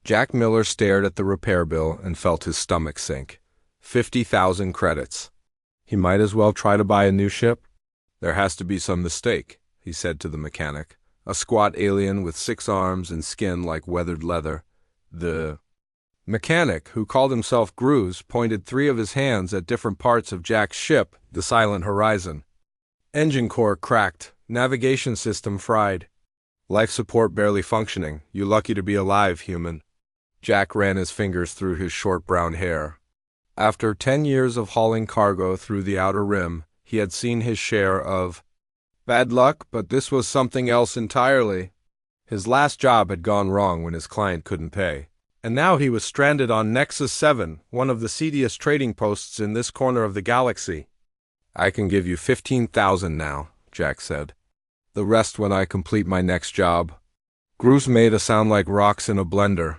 Jack Miller stared at the repair bill and felt his stomach sink. 50,000 credits. He might as well try to buy a new ship. There has to be some mistake, he said to the mechanic, a squat alien with 6 arms and skin like weathered leather. The mechanic, who called himself Gruz, pointed 3 of his hands at different parts of Jack's ship, the Silent Horizon. Engine core cracked, navigation system fried. Life support barely functioning. You lucky to be alive, human. Jack ran his fingers through his short brown hair. After 10 years of hauling cargo through the outer rim, he had seen his share of bad luck, but this was something else entirely. His last job had gone wrong when his client couldn't pay. And now he was stranded on Nexus 7, one of the seediest trading posts in this corner of the galaxy. I can give you 15,000 now, Jack said. The rest when I complete my next job. Gruz made a sound like rocks in a blender.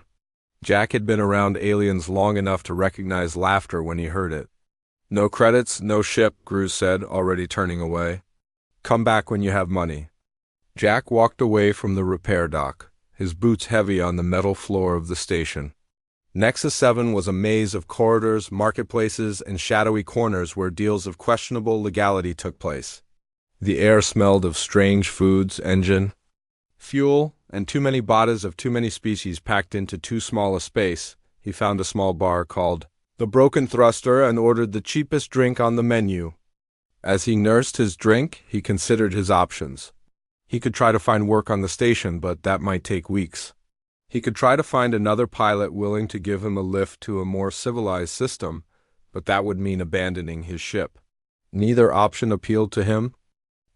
Jack had been around aliens long enough to recognize laughter when he heard it. No credits, no ship, Gruz said, already turning away. Come back when you have money. Jack walked away from the repair dock, his boots heavy on the metal floor of the station. Nexus 7 was a maze of corridors, marketplaces, and shadowy corners where deals of questionable legality took place. The air smelled of strange foods, engine, fuel, and too many botas of too many species packed into too small a space. He found a small bar called The Broken Thruster and ordered the cheapest drink on the menu. As he nursed his drink, he considered his options. He could try to find work on the station, but that might take weeks. He could try to find another pilot willing to give him a lift to a more civilized system, but that would mean abandoning his ship. Neither option appealed to him.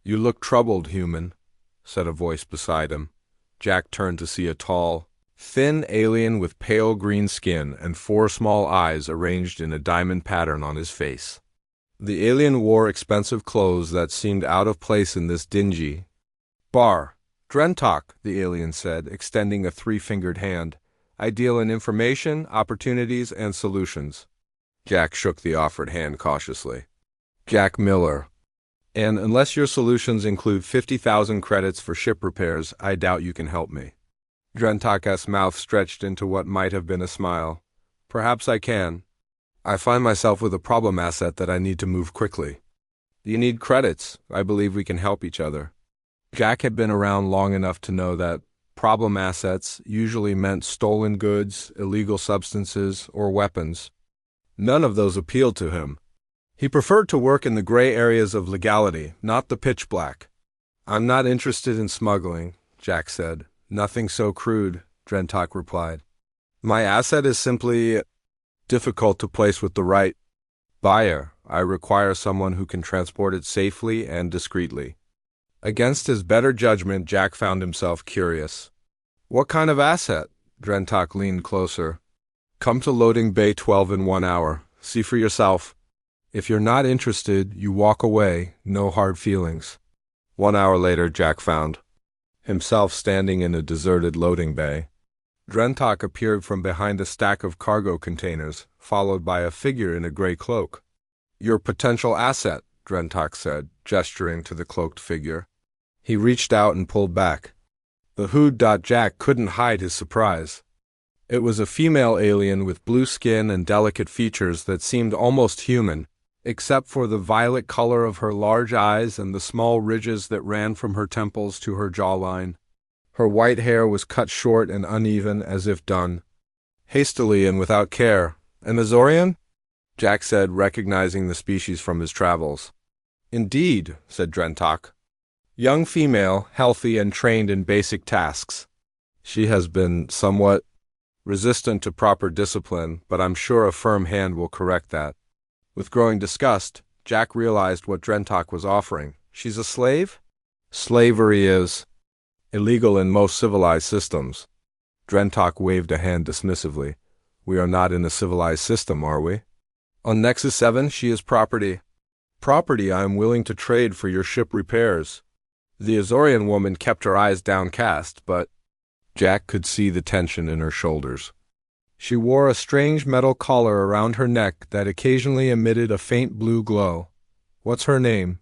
You look troubled, human, said a voice beside him. Jack turned to see a tall, thin alien with pale green skin and 4 small eyes arranged in a diamond pattern on his face. The alien wore expensive clothes that seemed out of place in this dingy bar. Drentok, the alien said, extending a 3-fingered hand. I deal in information, opportunities, and solutions. Jack shook the offered hand cautiously. Jack Miller. And unless your solutions include 50,000 credits for ship repairs, I doubt you can help me. Drentok's mouth stretched into what might have been a smile. Perhaps I can. I find myself with a problem asset that I need to move quickly. You need credits. I believe we can help each other. Jack had been around long enough to know that problem assets usually meant stolen goods, illegal substances, or weapons. None of those appealed to him. He preferred to work in the gray areas of legality, not the pitch black. I'm not interested in smuggling, Jack said. Nothing so crude, Drentok replied. My asset is simply difficult to place with the right buyer. I require someone who can transport it safely and discreetly. Against his better judgment, Jack found himself curious. What kind of asset? Drentok leaned closer. Come to loading bay 12 in 1 hour. See for yourself. If you're not interested, you walk away, no hard feelings. 1 hour later, Jack found himself standing in a deserted loading bay. Drentok appeared from behind a stack of cargo containers, followed by a figure in a gray cloak. Your potential asset, Drentok said, gesturing to the cloaked figure. He reached out and pulled back. The Hood. Jack couldn't hide his surprise. It was a female alien with blue skin and delicate features that seemed almost human, except for the violet color of her large eyes and the small ridges that ran from her temples to her jawline. Her white hair was cut short and uneven as if done hastily and without care. An Azorian? Jack said, recognizing the species from his travels. Indeed, said Drentok. Young female, healthy and trained in basic tasks. She has been somewhat resistant to proper discipline, but I'm sure a firm hand will correct that. With growing disgust, Jack realized what Drentok was offering. She's a slave? Slavery is illegal in most civilized systems. Drentok waved a hand dismissively. We are not in a civilized system, are we? On Nexus 7, she is property. Property I am willing to trade for your ship repairs. The Azorian woman kept her eyes downcast, but Jack could see the tension in her shoulders. She wore a strange metal collar around her neck that occasionally emitted a faint blue glow. What's her name?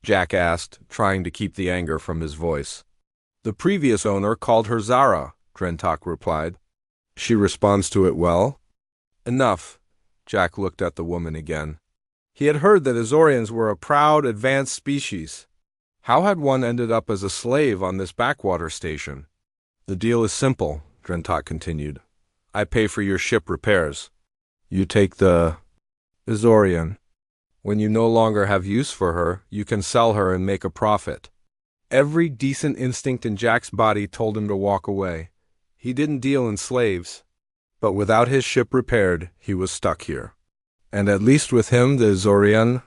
Jack asked, trying to keep the anger from his voice. The previous owner called her Zara, Drentok replied. She responds to it well? Enough. Jack looked at the woman again. He had heard that Azorians were a proud, advanced species. How had one ended up as a slave on this backwater station? The deal is simple, Drentok continued. I pay for your ship repairs. You take the Azorian. When you no longer have use for her, you can sell her and make a profit. Every decent instinct in Jack's body told him to walk away. He didn't deal in slaves. But without his ship repaired, he was stuck here. And at least with him, the Azorian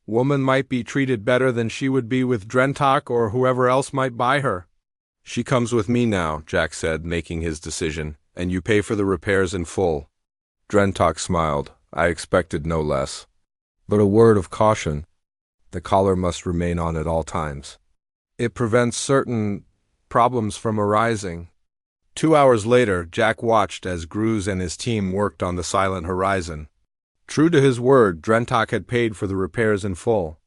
woman might be treated better than she would be with Drentok or whoever else might buy her. She comes with me now, Jack said, making his decision, and you pay for the repairs in full. Drentok smiled. I expected no less. But a word of caution. The collar must remain on at all times. It prevents certain problems from arising. 2 hours later, Jack watched as Gruz and his team worked on the silent horizon. True to his word, Drentok had paid for the repairs in full.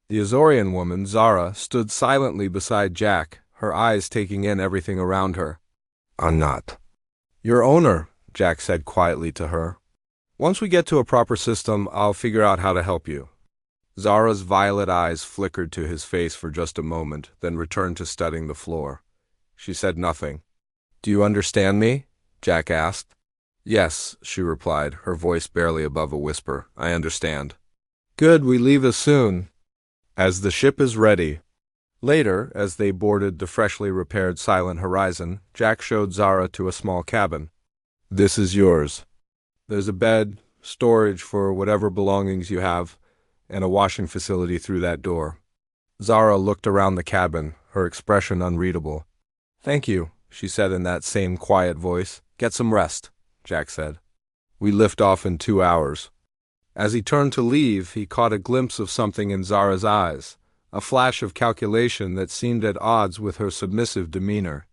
The Azorian woman, Zara, stood silently beside Jack, her eyes taking in everything around her. I'm not your owner, Jack said quietly to her. Once we get to a proper system, I'll figure out how to help you. Zara's violet eyes flickered to his face for just a moment, then returned to studying the floor. She said nothing. Do you understand me? Jack asked. Yes, she replied, her voice barely above a whisper. I understand. Good, we leave as soon as the ship is ready. Later, as they boarded the freshly repaired Silent Horizon, Jack showed Zara to a small cabin. This is yours. There's a bed, storage for whatever belongings you have, and a washing facility through that door. Zara looked around the cabin, her expression unreadable. Thank you, she said in that same quiet voice. Get some rest, Jack said. We lift off in 2 hours. As he turned to leave, he caught a glimpse of something in Zara's eyes, a flash of calculation that seemed at odds with her submissive demeanor.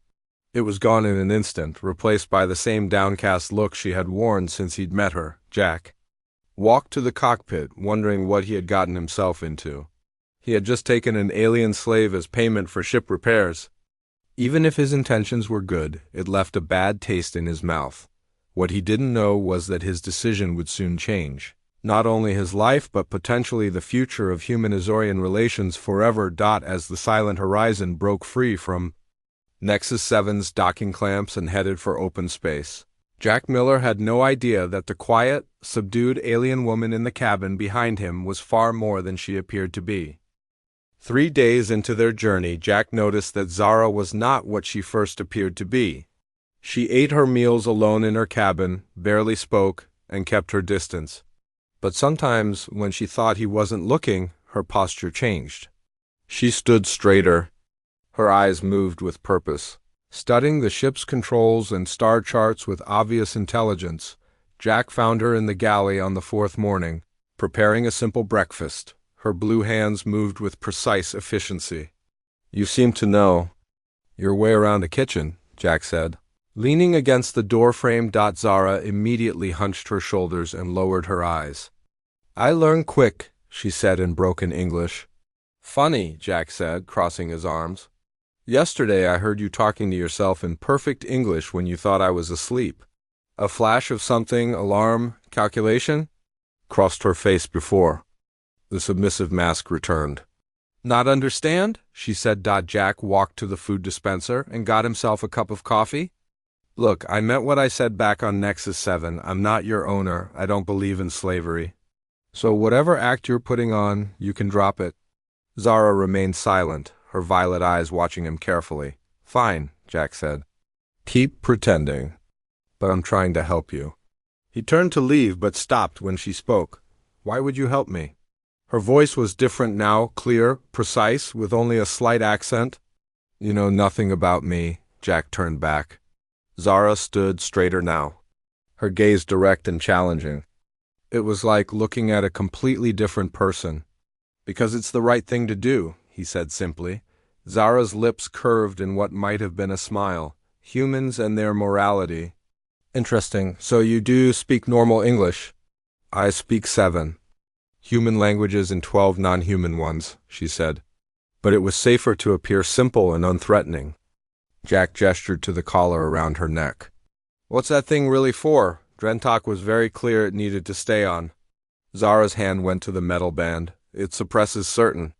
It was gone in an instant, replaced by the same downcast look she had worn since he'd met her. Jack walked to the cockpit, wondering what he had gotten himself into. He had just taken an alien slave as payment for ship repairs. Even if his intentions were good, it left a bad taste in his mouth. What he didn't know was that his decision would soon change. Not only his life, but potentially the future of human-Azorian relations forever. As the Silent Horizon broke free from Nexus 7's docking clamps and headed for open space, Jack Miller had no idea that the quiet, subdued alien woman in the cabin behind him was far more than she appeared to be. 3 days into their journey, Jack noticed that Zara was not what she first appeared to be. She ate her meals alone in her cabin, barely spoke, and kept her distance. But sometimes, when she thought he wasn't looking, her posture changed. She stood straighter. Her eyes moved with purpose. Studying the ship's controls and star charts with obvious intelligence, Jack found her in the galley on the 4th morning, preparing a simple breakfast. Her blue hands moved with precise efficiency. You seem to know your way around a kitchen, Jack said. Leaning against the doorframe, Zara immediately hunched her shoulders and lowered her eyes. I learn quick, she said in broken English. Funny, Jack said, crossing his arms. Yesterday I heard you talking to yourself in perfect English when you thought I was asleep. A flash of something, alarm, calculation, crossed her face before. The submissive mask returned. Not understand? She said. Jack walked to the food dispenser and got himself a cup of coffee. Look, I meant what I said back on Nexus 7. I'm not your owner. I don't believe in slavery. So whatever act you're putting on, you can drop it. Zara remained silent, her violet eyes watching him carefully. Fine, Jack said. Keep pretending. But I'm trying to help you. He turned to leave but stopped when she spoke. Why would you help me? Her voice was different now, clear, precise, with only a slight accent. You know nothing about me, Jack turned back. Zara stood straighter now, her gaze direct and challenging. It was like looking at a completely different person. Because it's the right thing to do, he said simply. Zara's lips curved in what might have been a smile. Humans and their morality. Interesting. So you do speak normal English? I speak 7. Human languages and 12 non-human ones, she said. But it was safer to appear simple and unthreatening. Jack gestured to the collar around her neck. What's that thing really for? Drentok was very clear it needed to stay on. Zara's hand went to the metal band. It suppresses certain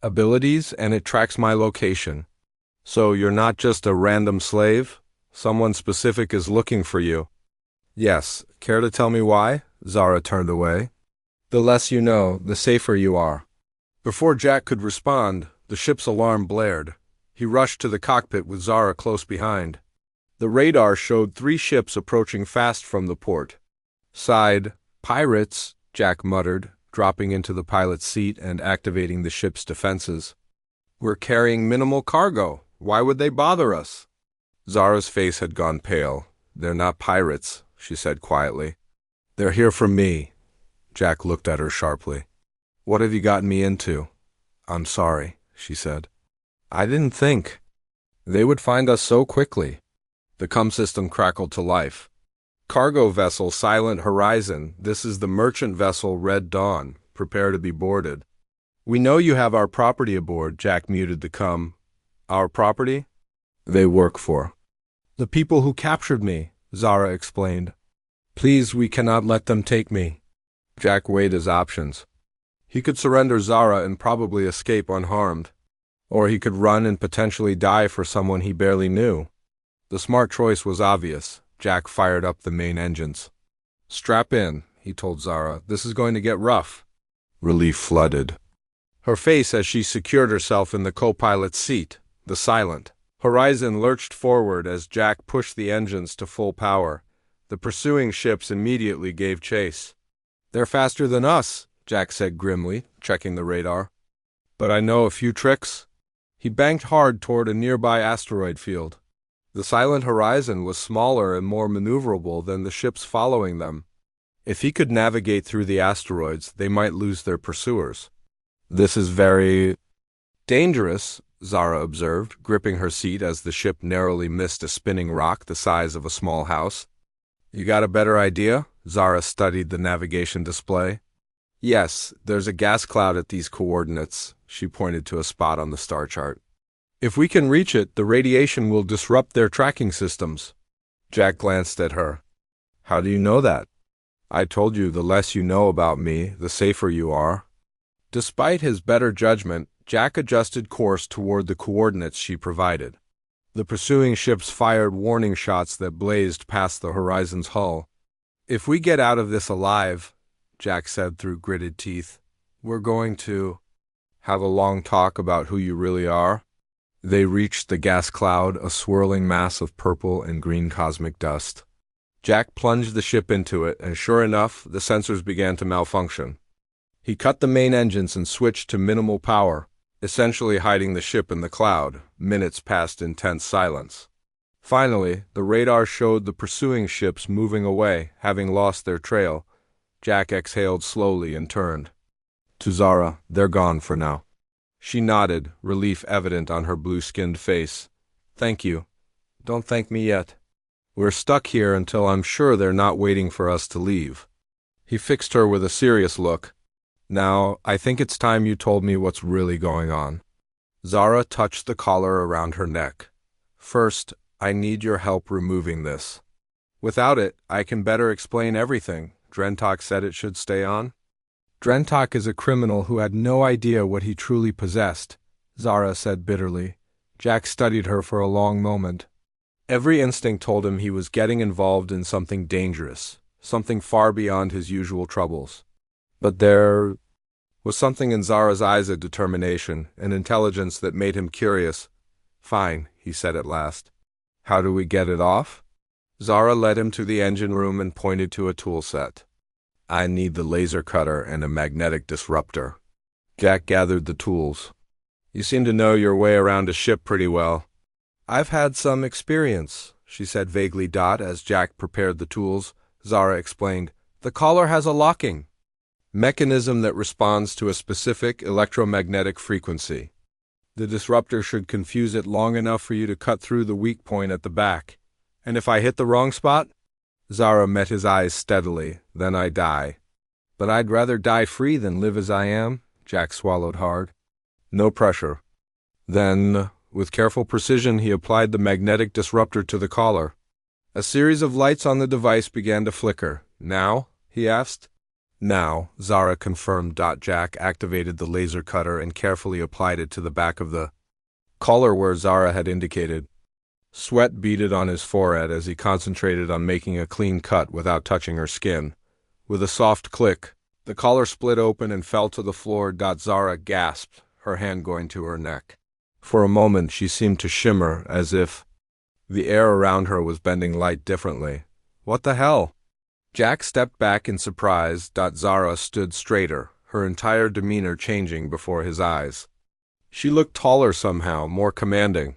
abilities, and it tracks my location. So you're not just a random slave? Someone specific is looking for you. Yes. Care to tell me why? Zara turned away. The less you know, the safer you are. Before Jack could respond, the ship's alarm blared. He rushed to the cockpit with Zara close behind. The radar showed 3 ships approaching fast from the port. Sighed. Pirates, Jack muttered, dropping into the pilot's seat and activating the ship's defenses. We're carrying minimal cargo. Why would they bother us? Zara's face had gone pale. They're not pirates, she said quietly. They're here for me. Jack looked at her sharply. What have you gotten me into? I'm sorry, she said. I didn't think they would find us so quickly. The comm system crackled to life. Cargo vessel Silent Horizon, this is the merchant vessel Red Dawn. Prepare to be boarded. We know you have our property aboard, Jack muted the comm. Our property? They work for the people who captured me, Zara explained. Please, we cannot let them take me. Jack weighed his options. He could surrender Zara and probably escape unharmed. Or he could run and potentially die for someone he barely knew. The smart choice was obvious. Jack fired up the main engines. Strap in, he told Zara. This is going to get rough. Relief flooded her face as she secured herself in the co-pilot's seat. The Silent Horizon lurched forward as Jack pushed the engines to full power. The pursuing ships immediately gave chase. They're faster than us, Jack said grimly, checking the radar. But I know a few tricks. He banked hard toward a nearby asteroid field. The Silent Horizon was smaller and more maneuverable than the ships following them. If he could navigate through the asteroids, they might lose their pursuers. This is very dangerous, Zara observed, gripping her seat as the ship narrowly missed a spinning rock the size of a small house. You got a better idea? Zara studied the navigation display. Yes, there's a gas cloud at these coordinates. She pointed to a spot on the star chart. If we can reach it, the radiation will disrupt their tracking systems. Jack glanced at her. How do you know that? I told you the less you know about me, the safer you are. Despite his better judgment, Jack adjusted course toward the coordinates she provided. The pursuing ships fired warning shots that blazed past the Horizon's hull. If we get out of this alive, Jack said through gritted teeth, we're going to have a long talk about who you really are. They reached the gas cloud, a swirling mass of purple and green cosmic dust. Jack plunged the ship into it, and sure enough, the sensors began to malfunction. He cut the main engines and switched to minimal power, essentially hiding the ship in the cloud. Minutes passed in tense silence. Finally, the radar showed the pursuing ships moving away, having lost their trail. Jack exhaled slowly and turned to Zara. They're gone for now. She nodded, relief evident on her blue-skinned face. Thank you. Don't thank me yet. We're stuck here until I'm sure they're not waiting for us to leave. He fixed her with a serious look. Now, I think it's time you told me what's really going on. Zara touched the collar around her neck. First, I need your help removing this. Without it, I can better explain everything. Drentok said it should stay on. Drentok is a criminal who had no idea what he truly possessed, Zara said bitterly. Jack studied her for a long moment. Every instinct told him he was getting involved in something dangerous, something far beyond his usual troubles. But there was something in Zara's eyes, a determination, an intelligence that made him curious. Fine, he said at last. How do we get it off? Zara led him to the engine room and pointed to a tool set. I need the laser cutter and a magnetic disruptor. Jack gathered the tools. You seem to know your way around a ship pretty well. I've had some experience, she said vaguely. As Jack prepared the tools, Zara explained, the collar has a locking mechanism that responds to a specific electromagnetic frequency. The disruptor should confuse it long enough for you to cut through the weak point at the back. And if I hit the wrong spot? Zara met his eyes steadily. Then I die. But I'd rather die free than live as I am. Jack swallowed hard. No pressure. Then, with careful precision, he applied the magnetic disruptor to the collar. A series of lights on the device began to flicker. Now? He asked. Now, Zara confirmed. Jack activated the laser cutter and carefully applied it to the back of the collar where Zara had indicated. Sweat beaded on his forehead as he concentrated on making a clean cut without touching her skin. With a soft click, the collar split open and fell to the floor. Zara gasped, her hand going to her neck. For a moment she seemed to shimmer, as if the air around her was bending light differently. What the hell? Jack stepped back in surprise. Zara stood straighter, her entire demeanor changing before his eyes. She looked taller somehow, more commanding.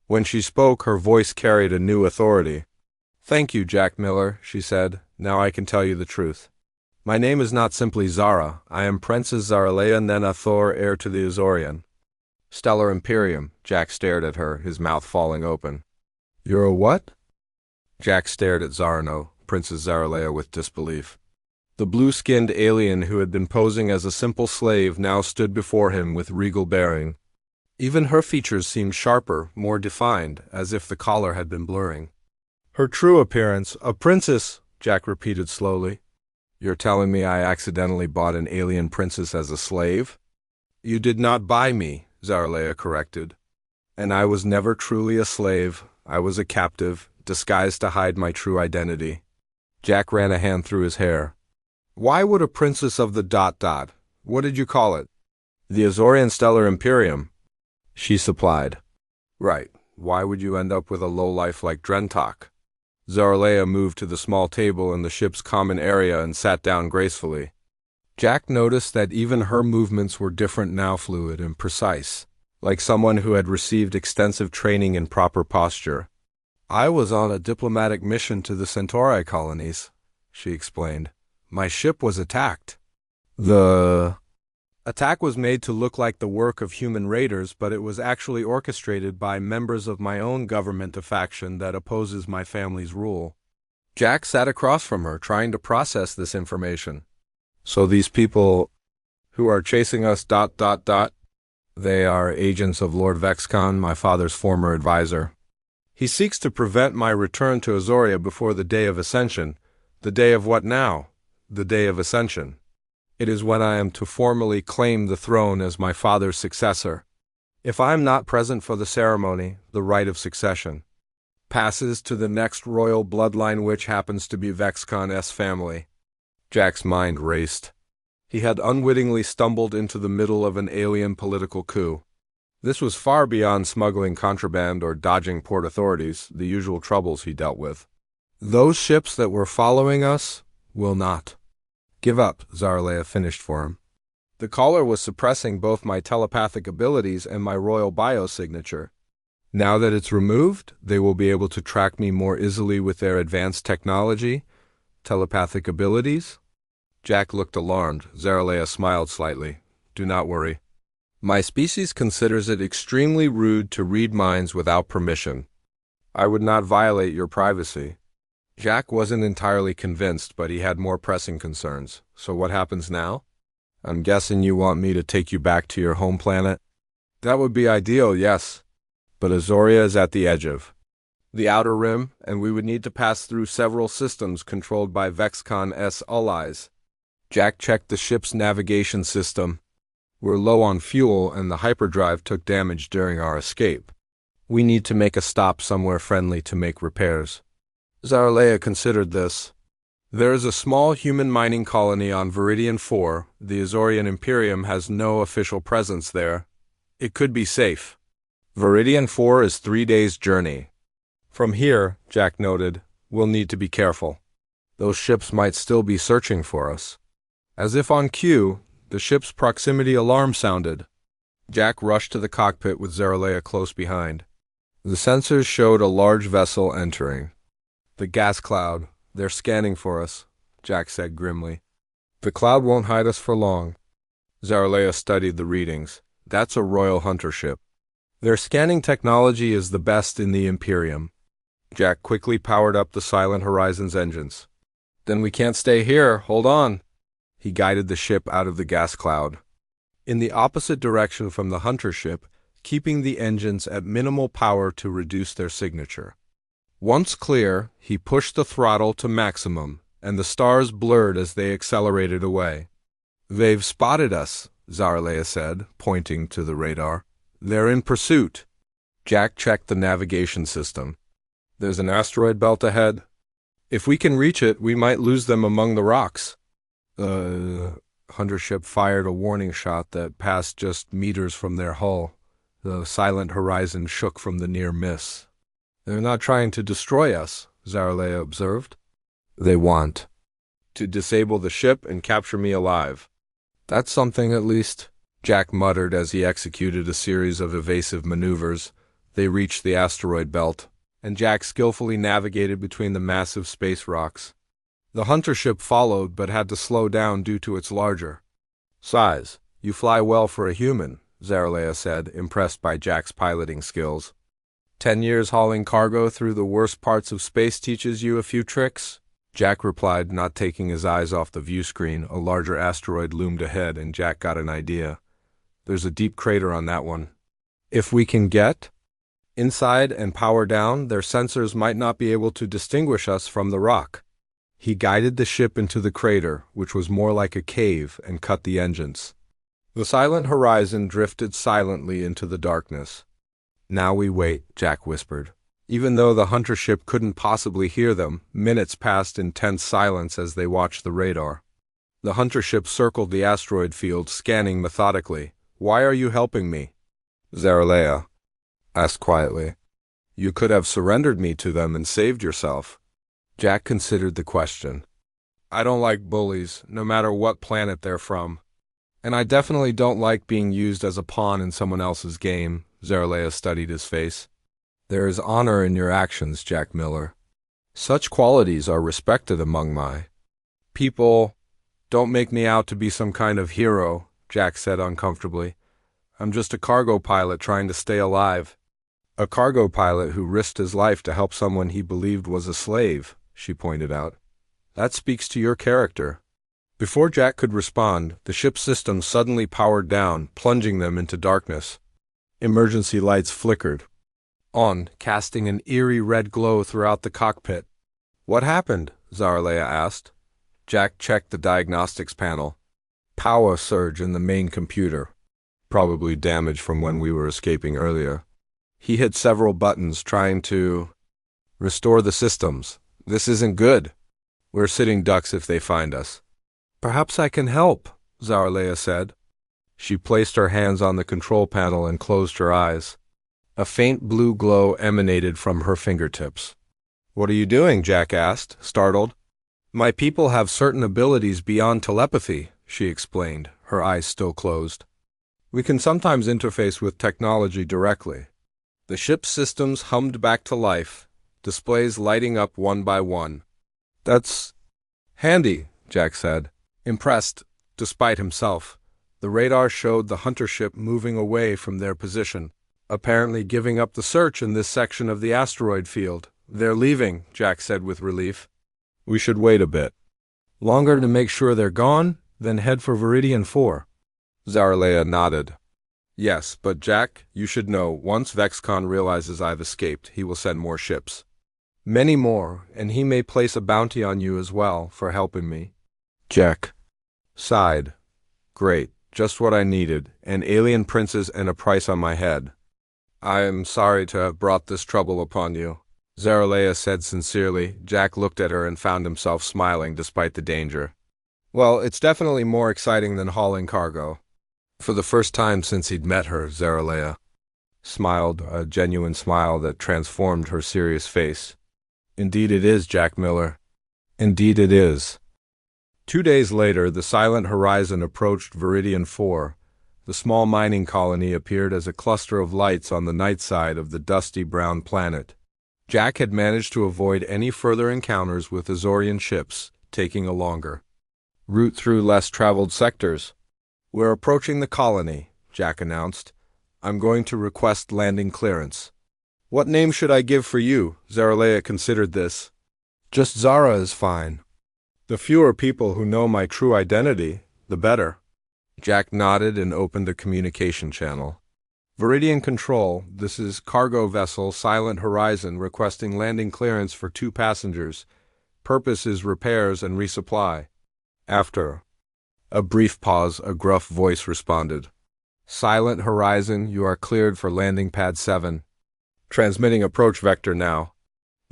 When she spoke, her voice carried a new authority. "Thank you, Jack Miller," she said. "Now I can tell you the truth. My name is not simply Zara. I am Princess Zaraleya Nena Thor, heir to the Azorian Stellar Imperium." Jack stared at her, his mouth falling open. "You're a what?" Jack stared at Zarano, Princess Zaraleya, with disbelief. The blue-skinned alien who had been posing as a simple slave now stood before him with regal bearing. Even her features seemed sharper, more defined, as if the collar had been blurring. "Her true appearance, a princess," Jack repeated slowly. "You're telling me I accidentally bought an alien princess as a slave?" "You did not buy me," Zaraleya corrected. "And I was never truly a slave. I was a captive, disguised to hide my true identity." Jack ran a hand through his hair. "Why would a princess of the ... what did you call it?" "The Azorian Stellar Imperium," she supplied. "Right. Why would you end up with a lowlife like Drentok?" Zaraleya moved to the small table in the ship's common area and sat down gracefully. Jack noticed that even her movements were different now, fluid and precise, like someone who had received extensive training in proper posture. "I was on a diplomatic mission to the Centauri colonies," she explained. "My ship was attacked. The attack was made to look like the work of human raiders, but it was actually orchestrated by members of my own government, a faction that opposes my family's rule." Jack sat across from her, trying to process this information. "So these people who are chasing us ... They are agents of Lord Vexcon, my father's former advisor. He seeks to prevent my return to Azoria before the day of Ascension." "The day of what now?" "The day of Ascension. It is when I am to formally claim the throne as my father's successor. If I am not present for the ceremony, the right of succession passes to the next royal bloodline, which happens to be Vexcon's family." Jack's mind raced. He had unwittingly stumbled into the middle of an alien political coup. This was far beyond smuggling contraband or dodging port authorities, the usual troubles he dealt with. "Those ships that were following us will not give up," Zaraleya finished for him. "The collar was suppressing both my telepathic abilities and my royal biosignature. Now that it's removed, they will be able to track me more easily with their advanced technology, telepathic abilities." Jack looked alarmed. Zaraleya smiled slightly. "Do not worry. My species considers it extremely rude to read minds without permission. I would not violate your privacy." Jack wasn't entirely convinced, but he had more pressing concerns. "So what happens now?" "I'm guessing you want me to take you back to your home planet?" "That would be ideal, yes. But Azoria is at the edge of the outer rim, and we would need to pass through several systems controlled by Vexcon's allies." Jack checked the ship's navigation system. "We're low on fuel, and the hyperdrive took damage during our escape. We need to make a stop somewhere friendly to make repairs." Zaraleya considered this. "There is a small human mining colony on Viridian 4. The Azorian Imperium has no official presence there. It could be safe." "Viridian 4 is 3 days' journey. From here," Jack noted, "we'll need to be careful. Those ships might still be searching for us." As if on cue, the ship's proximity alarm sounded. Jack rushed to the cockpit with Zaraleya close behind. The sensors showed a large vessel entering. "The gas cloud. They're scanning for us," Jack said grimly. "The cloud won't hide us for long." Zaraleya studied the readings. "That's a royal hunter ship. Their scanning technology is the best in the Imperium." Jack quickly powered up the Silent Horizon's engines. "Then we can't stay here. Hold on." He guided the ship out of the gas cloud, in the opposite direction from the hunter ship, keeping the engines at minimal power to reduce their signature. Once clear, he pushed the throttle to maximum, and the stars blurred as they accelerated away. "They've spotted us," Zaraleya said, pointing to the radar. "They're in pursuit." Jack checked the navigation system. "There's an asteroid belt ahead. If we can reach it, we might lose them among the rocks." The hunter ship fired a warning shot that passed just meters from their hull. The silent horizon shook from the near miss. "They're not trying to destroy us," Zaraleya observed. "They want to disable the ship and capture me alive." "That's something, at least," Jack muttered as he executed a series of evasive maneuvers. They reached the asteroid belt, and Jack skillfully navigated between the massive space rocks. The hunter ship followed, but had to slow down due to its larger size. "You fly well for a human," Zaraleya said, impressed by Jack's piloting skills. 10 years hauling cargo through the worst parts of space teaches you a few tricks," Jack replied, not taking his eyes off the view screen. A larger asteroid loomed ahead, and Jack got an idea. "There's a deep crater on that one. If we can get inside and power down, their sensors might not be able to distinguish us from the rock." He guided the ship into the crater, which was more like a cave, and cut the engines. The silent horizon drifted silently into the darkness. "Now we wait," Jack whispered. Even though the hunter ship couldn't possibly hear them, minutes passed in tense silence as they watched the radar. The hunter ship circled the asteroid field, scanning methodically. "Why are you helping me?" Zaraleya asked quietly. "You could have surrendered me to them and saved yourself." Jack considered the question. "I don't like bullies, no matter what planet they're from. And I definitely don't like being used as a pawn in someone else's game." Zaraleya studied his face. "There is honor in your actions, Jack Miller. Such qualities are respected among my people." "Don't make me out to be some kind of hero," Jack said uncomfortably. "I'm just a cargo pilot trying to stay alive." "A cargo pilot who risked his life to help someone he believed was a slave," she pointed out. "That speaks to your character." Before Jack could respond, the ship's system suddenly powered down, plunging them into darkness. Emergency lights flickered on, casting an eerie red glow throughout the cockpit. "What happened?" Zaraleya asked. Jack checked the diagnostics panel. "Power surge in the main computer. Probably damage from when we were escaping earlier." He hit several buttons, trying to restore the systems. "This isn't good. We're sitting ducks if they find us." "Perhaps I can help," Zaraleya said. She placed her hands on the control panel and closed her eyes. A faint blue glow emanated from her fingertips. "What are you doing?" Jack asked, startled. "My people have certain abilities beyond telepathy," she explained, her eyes still closed. "We can sometimes interface with technology directly." The ship's systems hummed back to life, displays lighting up one by one. "That's handy," Jack said, impressed despite himself. The radar showed the hunter ship moving away from their position, apparently giving up the search in this section of the asteroid field. "They're leaving," Jack said with relief. "We should wait a bit longer to make sure they're gone, then head for Viridian 4. Zaraleya nodded. "Yes, but Jack, you should know, once Vexcon realizes I've escaped, he will send more ships. Many more, and he may place a bounty on you as well for helping me." Jack sighed. "Great, just what I needed, an alien princess and a price on my head." "I am sorry to have brought this trouble upon you," Zaraleya said sincerely. Jack looked at her and found himself smiling despite the danger. "Well, it's definitely more exciting than hauling cargo." For the first time since he'd met her, Zaraleya smiled, a genuine smile that transformed her serious face. "Indeed it is, Jack Miller. Indeed it is." 2 days later, the silent horizon approached Viridian 4. The small mining colony appeared as a cluster of lights on the night side of the dusty brown planet. Jack had managed to avoid any further encounters with Azorian ships, taking a longer route through less traveled sectors. "We're approaching the colony," Jack announced. "I'm going to request landing clearance." "What name should I give for you?" Zaraleya considered this. "Just Zara is fine. The fewer people who know my true identity, the better." Jack nodded and opened a communication channel. Viridian Control, this is cargo vessel Silent Horizon requesting landing clearance for 2 passengers. Purpose is repairs and resupply. After a brief pause, a gruff voice responded. Silent Horizon, you are cleared for landing pad 7. Transmitting approach vector now.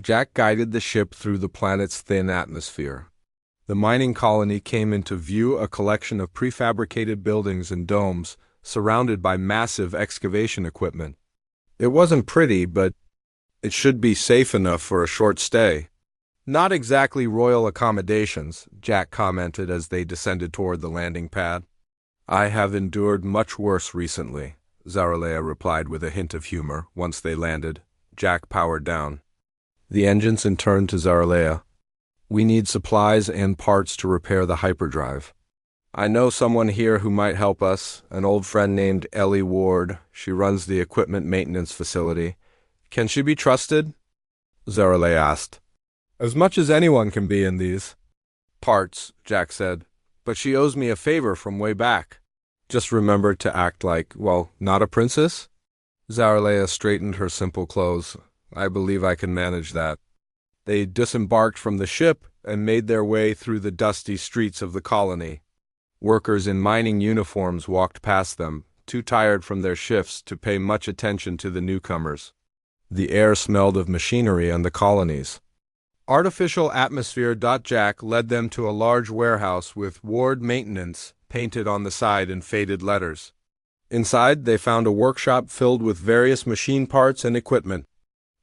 Jack guided the ship through the planet's thin atmosphere. The mining colony came into view, a collection of prefabricated buildings and domes, surrounded by massive excavation equipment. It wasn't pretty, but it should be safe enough for a short stay. Not exactly royal accommodations, Jack commented as they descended toward the landing pad. I have endured much worse recently, Zaralea replied with a hint of humor. Once they landed, Jack powered down the engines and turned to Zaralea. We need supplies and parts to repair the hyperdrive. I know someone here who might help us, an old friend named Ellie Ward. She runs the equipment maintenance facility. Can she be trusted? Zaralea asked. As much as anyone can be in these parts, Jack said, but she owes me a favor from way back. Just remember to act like, well, not a princess? Zaralea straightened her simple clothes. I believe I can manage that. They disembarked from the ship and made their way through the dusty streets of the colony. Workers in mining uniforms walked past them, too tired from their shifts to pay much attention to the newcomers. The air smelled of machinery and the colonies. Artificial atmosphere. Jack led them to a large warehouse with Ward Maintenance painted on the side in faded letters. Inside, they found a workshop filled with various machine parts and equipment.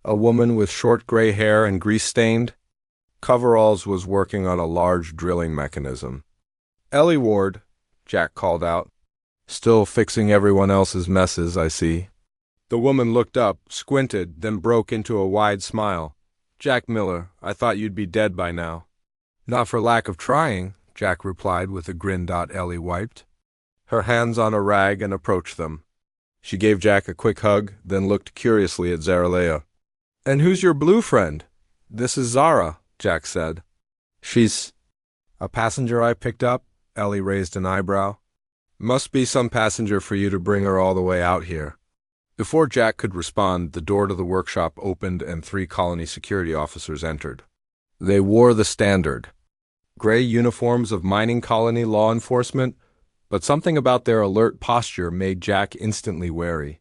A woman with short gray hair and grease-stained coveralls was working on a large drilling mechanism. Ellie Ward, Jack called out. Still fixing everyone else's messes, I see. The woman looked up, squinted, then broke into a wide smile. Jack Miller, I thought you'd be dead by now. Not for lack of trying, Jack replied with a grin. Ellie wiped her hands on a rag and approached them. She gave Jack a quick hug, then looked curiously at Zaralea. And who's your blue friend? This is Zara, Jack said. She's a passenger I picked up. Ellie raised an eyebrow. Must be some passenger for you to bring her all the way out here. Before Jack could respond, the door to the workshop opened and 3 colony security officers entered. They wore the standard gray uniforms of mining colony law enforcement, but something about their alert posture made Jack instantly wary.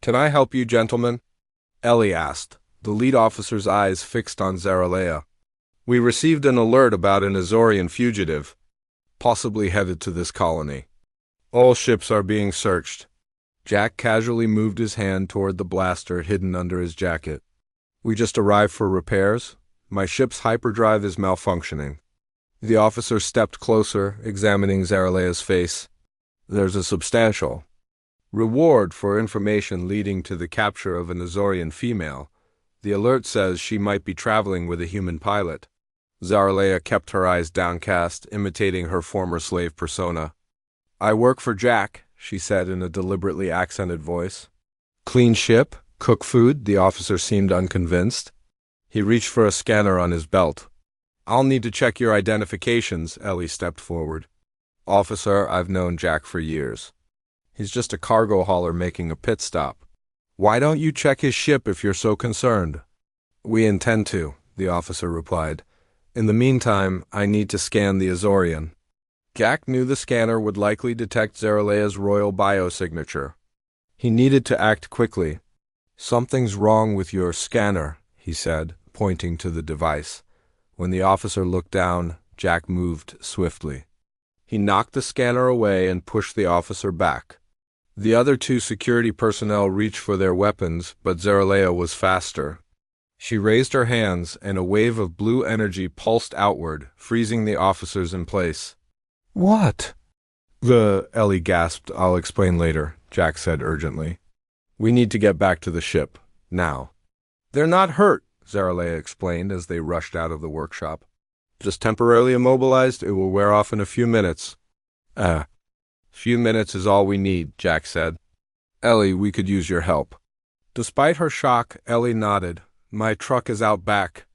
Can I help you, gentlemen? Ellie asked, the lead officer's eyes fixed on Zaralea. We received an alert about an Azorian fugitive, possibly headed to this colony. All ships are being searched. Jack casually moved his hand toward the blaster hidden under his jacket. We just arrived for repairs. My ship's hyperdrive is malfunctioning. The officer stepped closer, examining Zaralea's face. There's a substantial reward for information leading to the capture of an Azorian female. The alert says she might be traveling with a human pilot. Zaralea kept her eyes downcast, imitating her former slave persona. I work for Jack, she said in a deliberately accented voice. Clean ship? Cook food? The officer seemed unconvinced. He reached for a scanner on his belt. I'll need to check your identifications, Ellie stepped forward. Officer, I've known Jack for years. He's just a cargo hauler making a pit stop. Why don't you check his ship if you're so concerned? We intend to, the officer replied. In the meantime, I need to scan the Azorian. Jack knew the scanner would likely detect Zaralea's royal biosignature. He needed to act quickly. Something's wrong with your scanner, he said, pointing to the device. When the officer looked down, Jack moved swiftly. He knocked the scanner away and pushed the officer back. The other 2 security personnel reached for their weapons, but Zaralea was faster. She raised her hands, and a wave of blue energy pulsed outward, freezing the officers in place. What? Ellie gasped. I'll explain later, Jack said urgently. We need to get back to the ship, now. They're not hurt, Zaralea explained as they rushed out of the workshop. Just temporarily immobilized, it will wear off in a few minutes. Few minutes is all we need, Jack said. Ellie, we could use your help. Despite her shock, Ellie nodded. My truck is out back.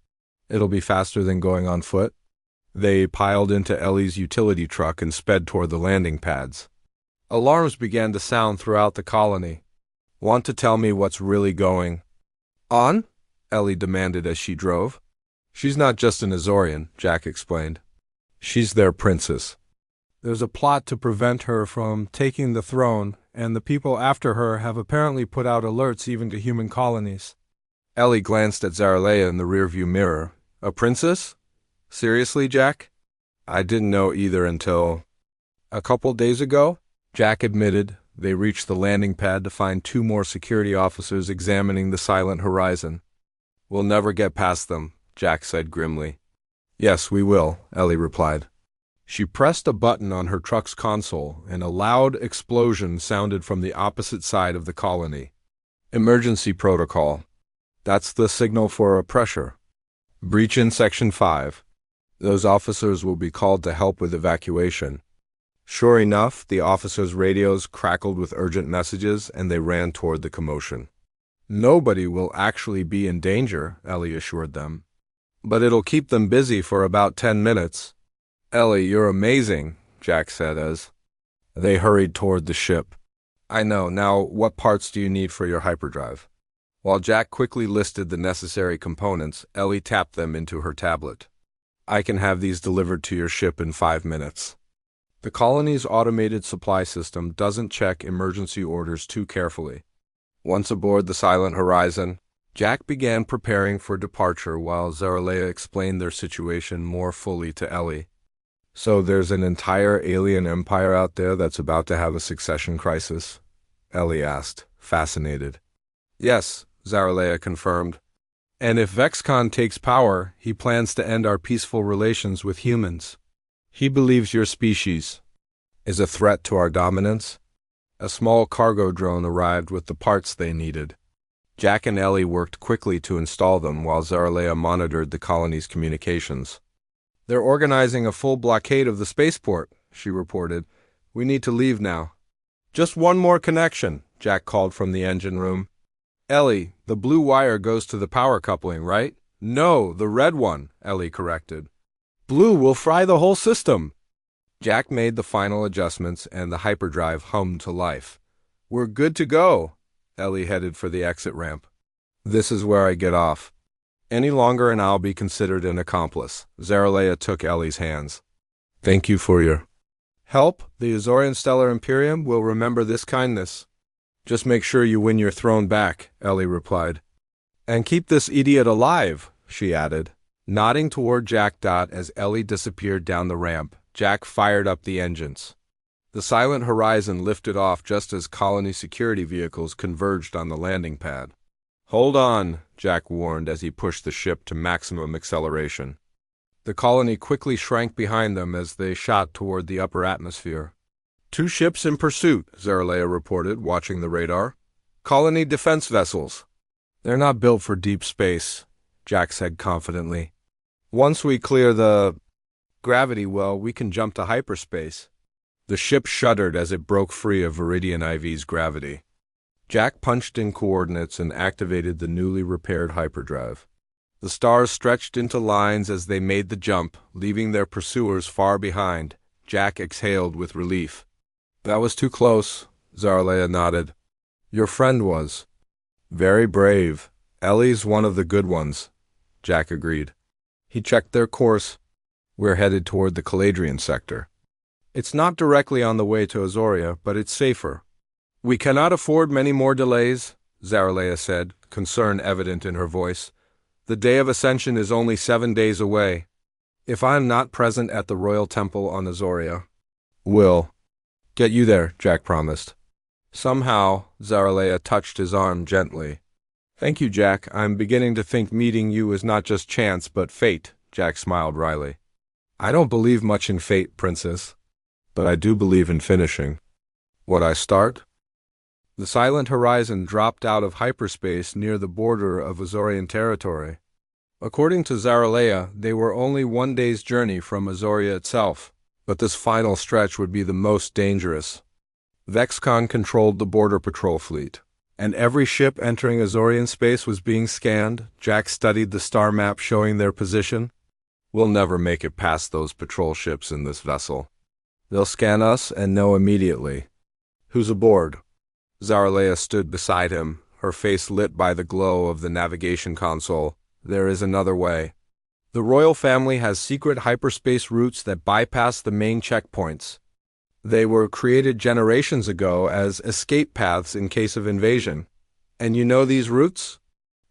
It'll be faster than going on foot. They piled into Ellie's utility truck and sped toward the landing pads. Alarms began to sound throughout the colony. Want to tell me what's really going on? Ellie demanded as she drove. She's not just an Azorian, Jack explained. She's their princess. There's a plot to prevent her from taking the throne, and the people after her have apparently put out alerts even to human colonies. Ellie glanced at Zaraleya in the rearview mirror. A princess? Seriously, Jack? I didn't know either until a couple days ago, Jack admitted. They reached the landing pad to find 2 more security officers examining the silent horizon. We'll never get past them, Jack said grimly. Yes, we will, Ellie replied. She pressed a button on her truck's console, and a loud explosion sounded from the opposite side of the colony. Emergency protocol. That's the signal for a pressure. Breach in Section 5. Those officers will be called to help with evacuation. Sure enough, the officers' radios crackled with urgent messages, and they ran toward the commotion. Nobody will actually be in danger, Ellie assured them. But it'll keep them busy for about 10 minutes. Ellie, you're amazing, Jack said as they hurried toward the ship. I know. Now, what parts do you need for your hyperdrive? While Jack quickly listed the necessary components, Ellie tapped them into her tablet. I can have these delivered to your ship in 5 minutes. The colony's automated supply system doesn't check emergency orders too carefully. Once aboard the Silent Horizon, Jack began preparing for departure while Zaraleya explained their situation more fully to Ellie. So there's an entire alien empire out there that's about to have a succession crisis? Ellie asked, fascinated. Yes, Zaraleya confirmed. And if Vexcon takes power, he plans to end our peaceful relations with humans. He believes your species is a threat to our dominance. A small cargo drone arrived with the parts they needed. Jack and Ellie worked quickly to install them while Zaraleya monitored the colony's communications. They're organizing a full blockade of the spaceport, she reported. We need to leave now. Just one more connection, Jack called from the engine room. Ellie, the blue wire goes to the power coupling, right? No, the red one, Ellie corrected. Blue will fry the whole system. Jack made the final adjustments and the hyperdrive hummed to life. We're good to go. Ellie headed for the exit ramp. This is where I get off. Any longer and I'll be considered an accomplice. Zaraleya took Ellie's hands. Thank you for your help. The Azorian Stellar Imperium will remember this kindness. Just make sure you win your throne back, Ellie replied. And keep this idiot alive, she added, nodding toward Jack. As Ellie disappeared down the ramp, Jack fired up the engines. The Silent Horizon lifted off just as colony security vehicles converged on the landing pad. Hold on, Jack warned as he pushed the ship to maximum acceleration. The colony quickly shrank behind them as they shot toward the upper atmosphere. 2 ships in pursuit, Zaraleya reported, watching the radar. Colony defense vessels. They're not built for deep space, Jack said confidently. Once we clear the gravity well, we can jump to hyperspace. The ship shuddered as it broke free of Viridian IV's gravity. Jack punched in coordinates and activated the newly repaired hyperdrive. The stars stretched into lines as they made the jump, leaving their pursuers far behind. Jack exhaled with relief. That was too close, Zaraleya nodded. Your friend was. Very brave. Ellie's one of the good ones, Jack agreed. He checked their course. We're headed toward the Caladrian sector. It's not directly on the way to Azoria, but it's safer. We cannot afford many more delays, Zaraleya said, concern evident in her voice. The day of ascension is only 7 days away. If I am not present at the royal temple on Azoria, we'll get you there, Jack promised. Somehow, Zaraleya touched his arm gently. Thank you, Jack. I'm beginning to think meeting you is not just chance, but fate, Jack smiled wryly. I don't believe much in fate, Princess, but I do believe in finishing what I start. The Silent Horizon dropped out of hyperspace near the border of Azorian territory. According to Zaraleya, they were only 1 day's journey from Azoria itself, but this final stretch would be the most dangerous. Vexcon controlled the border patrol fleet, and every ship entering Azorian space was being scanned. Jack studied the star map showing their position. We'll never make it past those patrol ships in this vessel. They'll scan us and know immediately who's aboard. Zaralea stood beside him, her face lit by the glow of the navigation console. There is another way. The royal family has secret hyperspace routes that bypass the main checkpoints. They were created generations ago as escape paths in case of invasion. And you know these routes?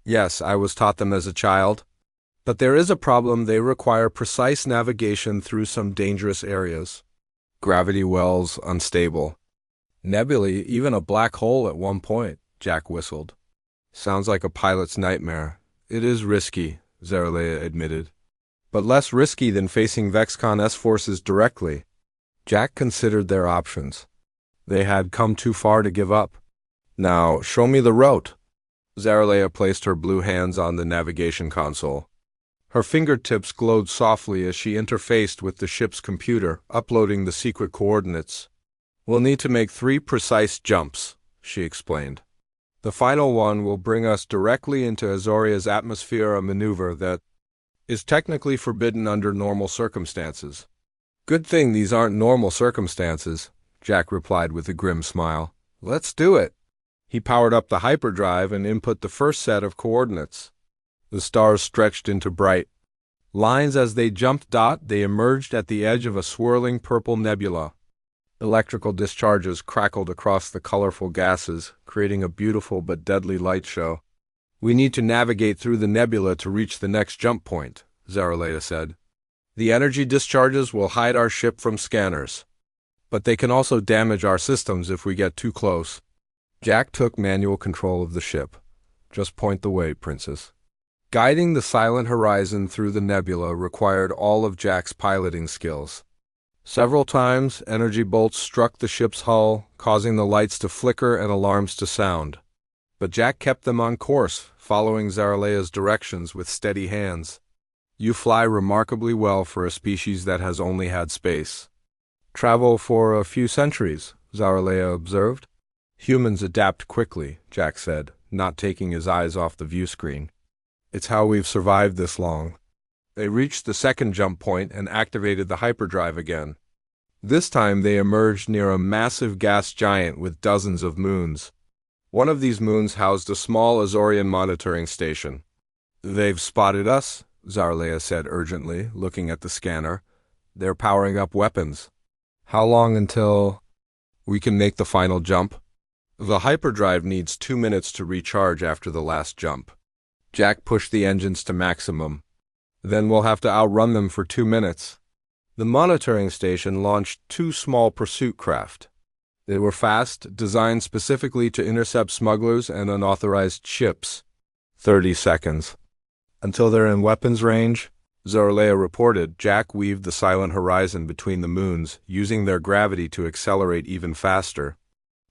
Yes, I was taught them as a child. But there is a problem. They require precise navigation through some dangerous areas. Gravity wells unstable. Nebulae, even a black hole at one point, Jack whistled. Sounds like a pilot's nightmare. It is risky, Zaralea admitted. But less risky than facing Vexcon S forces directly. Jack considered their options. They had come too far to give up. Now, show me the route. Zaralea placed her blue hands on the navigation console. Her fingertips glowed softly as she interfaced with the ship's computer, uploading the secret coordinates. We'll need to make 3 precise jumps, she explained. The final one will bring us directly into Azoria's atmosphere, a maneuver that is technically forbidden under normal circumstances. Good thing these aren't normal circumstances, Jack replied with a grim smile. Let's do it. He powered up the hyperdrive and input the first set of coordinates. The stars stretched into bright lines as they jumped. They emerged at the edge of a swirling purple nebula. Electrical discharges crackled across the colorful gases, creating a beautiful but deadly light show. We need to navigate through the nebula to reach the next jump point, Zaralea said. The energy discharges will hide our ship from scanners. But they can also damage our systems if we get too close. Jack took manual control of the ship. Just point the way, Princess. Guiding the silent horizon through the nebula required all of Jack's piloting skills. Several times, energy bolts struck the ship's hull, causing the lights to flicker and alarms to sound. But Jack kept them on course, following Zaralea's directions with steady hands. You fly remarkably well for a species that has only had space. Travel for a few centuries, Zaralea observed. Humans adapt quickly, Jack said, not taking his eyes off the view screen. It's how we've survived this long. They reached the second jump point and activated the hyperdrive again. This time they emerged near a massive gas giant with dozens of moons. One of these moons housed a small Azorian monitoring station. They've spotted us, Zaralea said urgently, looking at the scanner. They're powering up weapons. How long until we can make the final jump? The hyperdrive needs 2 minutes to recharge after the last jump. Jack pushed the engines to maximum. Then we'll have to outrun them for 2 minutes. The monitoring station launched 2 small pursuit craft. They were fast, designed specifically to intercept smugglers and unauthorized ships. 30 seconds. Until they're in weapons range, Zaralea reported. Jack weaved the silent horizon between the moons, using their gravity to accelerate even faster.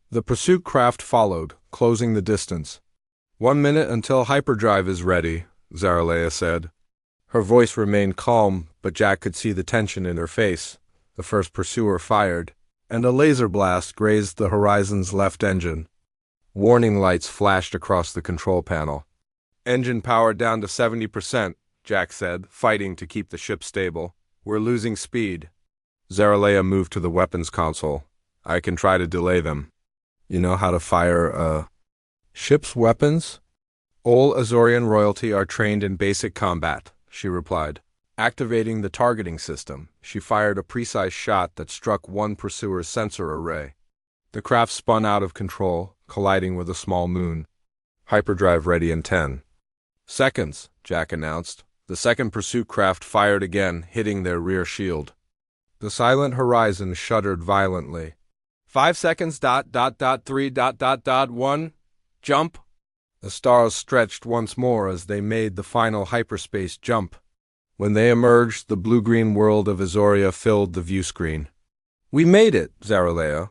The pursuit craft followed, closing the distance. 1 minute until hyperdrive is ready, Zaralea said. Her voice remained calm, but Jack could see the tension in her face. The first pursuer fired, and a laser blast grazed the horizon's left engine. Warning lights flashed across the control panel. Engine power down to 70%, Jack said, fighting to keep the ship stable. We're losing speed. Zaralea moved to the weapons console. I can try to delay them. You know how to fire a ship's weapons? All Azorian royalty are trained in basic combat, she replied. Activating the targeting system, she fired a precise shot that struck one pursuer's sensor array. The craft spun out of control, colliding with a small moon. Hyperdrive ready in 10 seconds, Jack announced. The second pursuit craft fired again, hitting their rear shield. The silent horizon shuddered violently. 5 seconds, 3, 1, jump. The stars stretched once more as they made the final hyperspace jump. When they emerged, the blue-green world of Azoria filled the view screen. We made it, Zaralea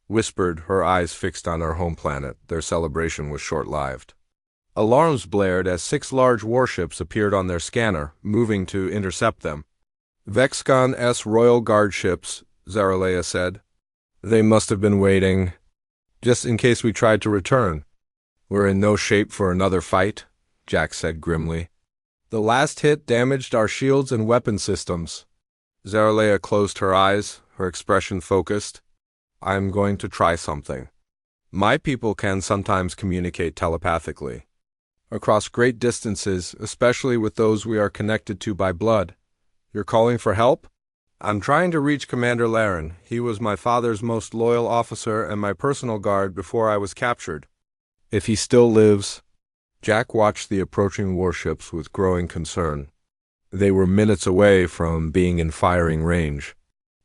whispered, her eyes fixed on her home planet. Their celebration was short-lived. Alarms blared as 6 large warships appeared on their scanner, moving to intercept them. Vexcon S Royal Guard ships, Zaralea said. They must have been waiting, just in case we tried to return. We're in no shape for another fight, Jack said grimly. The last hit damaged our shields and weapon systems. Zaralea closed her eyes, her expression focused. I'm going to try something. My people can sometimes communicate telepathically. Across great distances, especially with those we are connected to by blood. You're calling for help? I'm trying to reach Commander Laren. He was my father's most loyal officer and my personal guard before I was captured. If he still lives... Jack watched the approaching warships with growing concern. They were minutes away from being in firing range.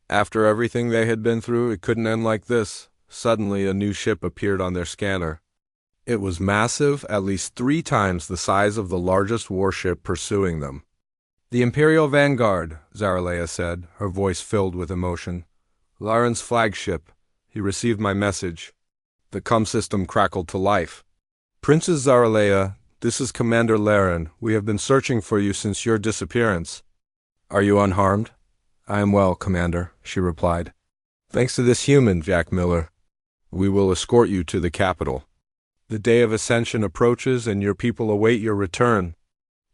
After everything they had been through, it couldn't end like this. Suddenly, a new ship appeared on their scanner. It was massive, at least 3 times the size of the largest warship pursuing them. The Imperial Vanguard, Zaraleya said, her voice filled with emotion. Laren's flagship. He received my message. The comm system crackled to life. Princess Zaraleya, this is Commander Laren. We have been searching for you since your disappearance. Are you unharmed? I am well, Commander, she replied. Thanks to this human, Jack Miller. We will escort you to the capital. The day of ascension approaches and your people await your return.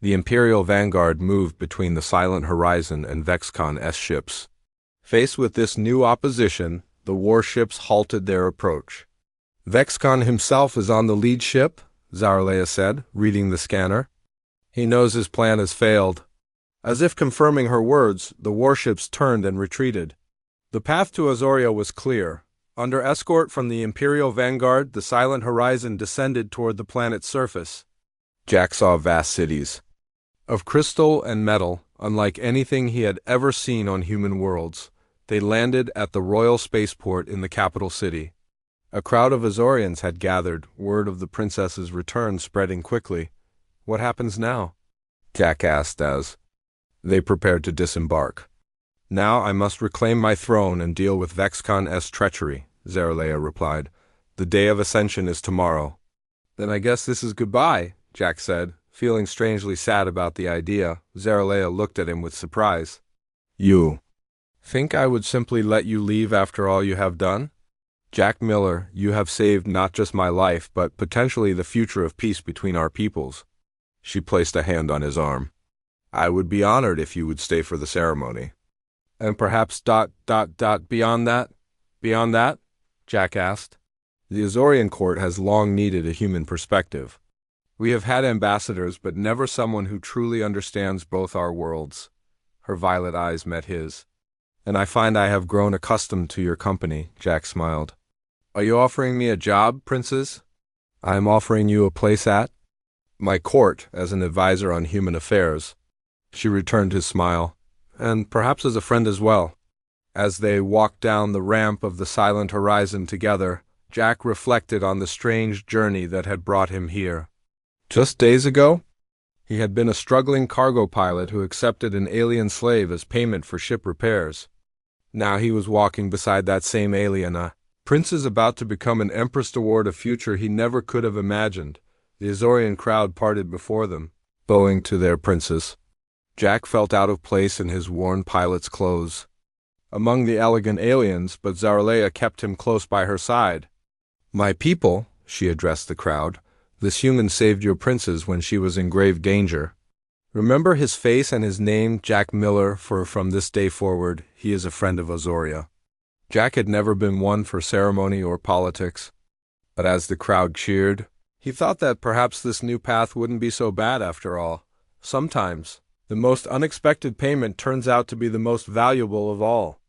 The Imperial Vanguard moved between the Silent Horizon and Vexcon S ships. Faced with this new opposition, the warships halted their approach. Vexcon himself is on the lead ship, Zaraleya said, reading the scanner. He knows his plan has failed. As if confirming her words, the warships turned and retreated. The path to Azoria was clear. Under escort from the Imperial Vanguard, the Silent Horizon descended toward the planet's surface. Jack saw vast cities. Of crystal and metal, unlike anything he had ever seen on human worlds, they landed at the royal spaceport in the capital city. A crowd of Azorians had gathered, word of the princess's return spreading quickly. What happens now? Jack asked as they prepared to disembark. Now I must reclaim my throne and deal with Vexcon S treachery, Zaraleya replied. The day of ascension is tomorrow. Then I guess this is goodbye, Jack said, feeling strangely sad about the idea. Zaraleya looked at him with surprise. You think I would simply let you leave after all you have done? Jack Miller, you have saved not just my life, but potentially the future of peace between our peoples. She placed a hand on his arm. I would be honored if you would stay for the ceremony. And perhaps ... beyond that? Beyond that? Jack asked. The Azorian court has long needed a human perspective. We have had ambassadors, but never someone who truly understands both our worlds. Her violet eyes met his. And I find I have grown accustomed to your company, Jack smiled. Are you offering me a job, Princess? I am offering you a place at my court as an advisor on human affairs. She returned his smile, and perhaps as a friend as well. As they walked down the ramp of the Silent Horizon together, Jack reflected on the strange journey that had brought him here. Just days ago, he had been a struggling cargo pilot who accepted an alien slave as payment for ship repairs. Now he was walking beside that same alien, a princess about to become an empress toward a future he never could have imagined. The Azorian crowd parted before them, bowing to their princess. Jack felt out of place in his worn pilot's clothes. Among the elegant aliens, but Zaraleya kept him close by her side. My people, she addressed the crowd, this human saved your princess when she was in grave danger. Remember his face and his name, Jack Miller, for from this day forward, he is a friend of Azoria. Jack had never been one for ceremony or politics, but as the crowd cheered, he thought that perhaps this new path wouldn't be so bad after all. Sometimes, the most unexpected payment turns out to be the most valuable of all.